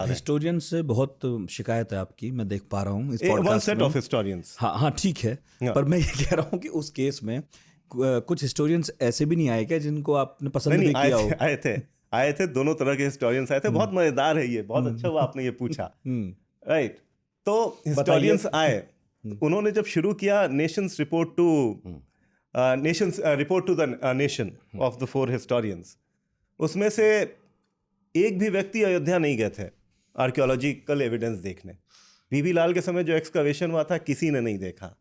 हैं। हिस्टोरियन से बहुत शिकायत है आपकी, मैं देख पा रहा हूँ इस वन पॉडकास्ट सेट में। Of historians. हाँ हाँ ठीक है, हाँ। पर मैं ये कह रहा हूँ कि उस केस में कुछ हिस्टोरियंस ऐसे भी नहीं आए क्या जिनको आपने पसंद भी किया हो? आए थे दोनों तरह के हिस्टोरियंस आए थे। बहुत मजेदार है ये, बहुत अच्छा हुआ आपने ये पूछा। राइट, तो हिस्टोरियंस आए, उन्होंने जब शुरू किया nations report to the nation of the 4 historians, उसमें से एक भी व्यक्ति अयोध्या नहीं गए थे आर्कियोलॉजिकल एविडेंस देखने। बीबी लाल के समय जो एक्सकवेशन हुआ था किसी ने नहीं देखा,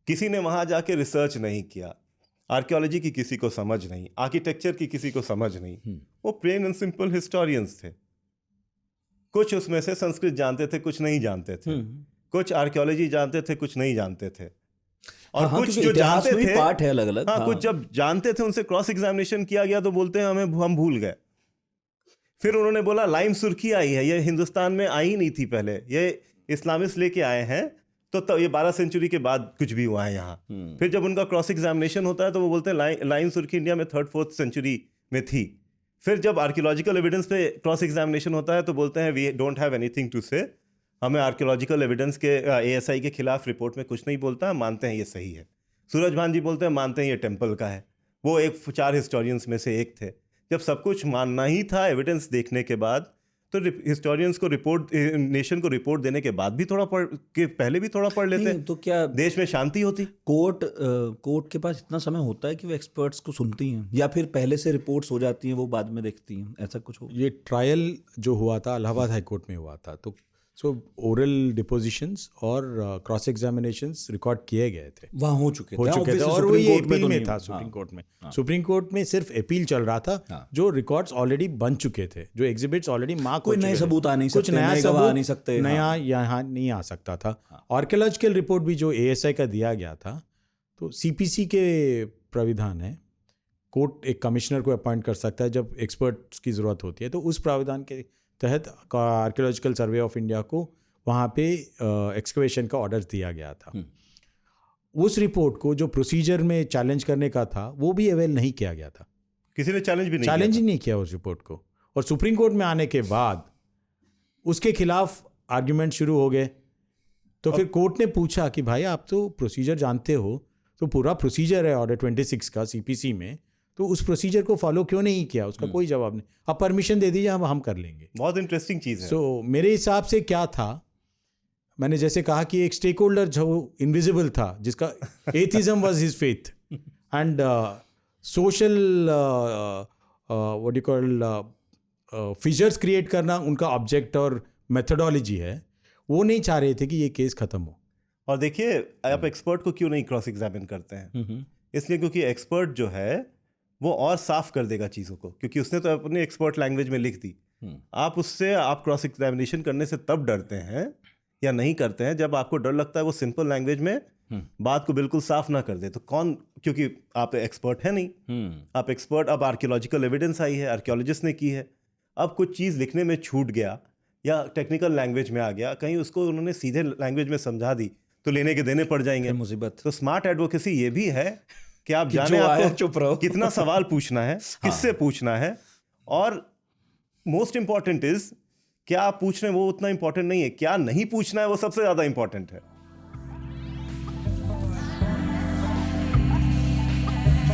किसी ने वहां जाके रिसर्च नहीं किया, आर्कियोलॉजी की किसी को समझ नहीं, आर्किटेक्चर की किसी को समझ नहीं। वो प्लेन एंड सिंपल हिस्टोरियंस थे। कुछ उसमें से संस्कृत जानते थे, कुछ नहीं जानते थे, कुछ आर्कियोलॉजी जानते थे, कुछ नहीं जानते थे, और हाँ, कुछ जो जानते थे पार्ट है अलग अलग। हाँ, कुछ जब जानते थे उनसे क्रॉस एग्जामिनेशन किया गया तो बोलते हैं हम भूल गए। फिर उन्होंने बोला लाइम सुर्खी आई है, ये हिंदुस्तान में आई नहीं थी पहले, ये इस्लामिस्ट लेके आए हैं, तो ये 12 सेंचुरी के बाद कुछ भी हुआ है यहाँ। फिर जब उनका क्रॉस एग्जामिनेशन होता है तो वो बोलते हैं लाइम सुर्खी इंडिया में 3rd-4th सेंचुरी में थी। फिर जब आर्कियोलॉजिकल एविडेंस पे क्रॉस एग्जामिनेशन होता है तो बोलते हैं we don't have anything to say, हमें आर्कियोलॉजिकल एविडेंस के ASI के खिलाफ रिपोर्ट में कुछ नहीं बोलता, मानते हैं ये सही है। सूरज भान जी बोलते हैं मानते हैं ये टेम्पल का है। वो 4 हिस्टोरियंस में से एक थे। जब सब कुछ मानना ही था एविडेंस देखने के बाद, तो हिस्टोरियंस को नेशन को रिपोर्ट देने के बाद भी पहले भी थोड़ा पढ़ लेते, तो क्या देश में शांति होती? कोर्ट के पास इतना समय होता है कि वो एक्सपर्ट्स को सुनती हैं, या फिर पहले से रिपोर्ट्स हो जाती हैं वो बाद में देखती हैं, ऐसा कुछ हो? ये ट्रायल जो हुआ था इलाहाबाद हाई कोर्ट में हुआ था, तो ओरल डिपोजिशंस और क्रॉस एग्जामिनेशंस रिकॉर्ड किए गए थे, वहाँ हो चुके थे और वो ये अपील में था सुप्रीम कोर्ट में। सुप्रीम कोर्ट में सिर्फ अपील चल रहा था, जो रिकॉर्ड्स ऑलरेडी बन चुके थे, जो एग्जिबिट्स ऑलरेडी मार्क हो चुके थे, नए सबूत आ नहीं सकते, कुछ नया सबूत आ नहीं सकते, नया यहाँ नहीं आ सकता था। आर्कियोलॉजिकल रिपोर्ट भी जो ASI का दिया गया था, तो CPC के प्राविधान है, कोर्ट एक कमिश्नर को अपॉइंट कर सकता है जब एक्सपर्ट्स की ज़रूरत होती है, तो उस प्राविधान के तहत आर्कियोलॉजिकल सर्वे ऑफ इंडिया को वहाँ पे एक्सकवेशन का ऑर्डर दिया गया था। उस रिपोर्ट को जो प्रोसीजर में चैलेंज करने का था वो भी अवेल नहीं किया गया था, किसी ने चैलेंज नहीं किया उस रिपोर्ट को। और सुप्रीम कोर्ट में आने के बाद उसके खिलाफ आर्ग्यूमेंट शुरू हो गए, तो फिर कोर्ट ने पूछा कि भाई आप तो प्रोसीजर जानते हो, तो पूरा प्रोसीजर है ऑर्डर 26 का CPC में, तो उस प्रोसीजर को फॉलो क्यों नहीं किया? उसका कोई जवाब नहीं। आप परमिशन दे दीजिए, हम कर लेंगे। बहुत इंटरेस्टिंग चीज़ है। सो मेरे हिसाब से क्या था, मैंने जैसे कहा कि एक स्टेक होल्डर जो इनविजिबल था, जिसका atheism was his faith, and social what you call fissures create करना उनका ऑब्जेक्ट और मेथोडोलॉजी है, वो नहीं चाह रहे थे कि ये केस खत्म हो। और देखिए आप एक्सपर्ट को क्यों नहीं क्रॉस एग्जामिन करते हैं? इसलिए क्योंकि एक्सपर्ट जो है वो और साफ कर देगा चीज़ों को, क्योंकि उसने तो अपने एक्सपर्ट लैंग्वेज में लिख दी। आप क्रॉस एग्जामिनेशन करने से तब डरते हैं या नहीं करते हैं जब आपको डर लगता है वो सिंपल लैंग्वेज में बात को बिल्कुल साफ ना कर दे। तो क्योंकि आप एक्सपर्ट है नहीं, आप एक्सपर्ट, अब आर्कियोलॉजिकल एविडेंस आई है, आर्कियोलॉजिस्ट ने की है, अब कुछ चीज़ लिखने में छूट गया या टेक्निकल लैंग्वेज में आ गया, कहीं उसको उन्होंने सीधे लैंग्वेज में समझा दी तो लेने के देने पड़ जाएंगे, मुसीबत। तो स्मार्ट एडवोकेसी ये भी है कि आप जाने आपको चुप रहो, कितना सवाल पूछना है, किससे पूछना है, और मोस्ट इंपॉर्टेंट इज क्या आप पूछ रहे हैं वो उतना इंपॉर्टेंट नहीं है, क्या नहीं पूछना है वो सबसे ज्यादा इंपॉर्टेंट है।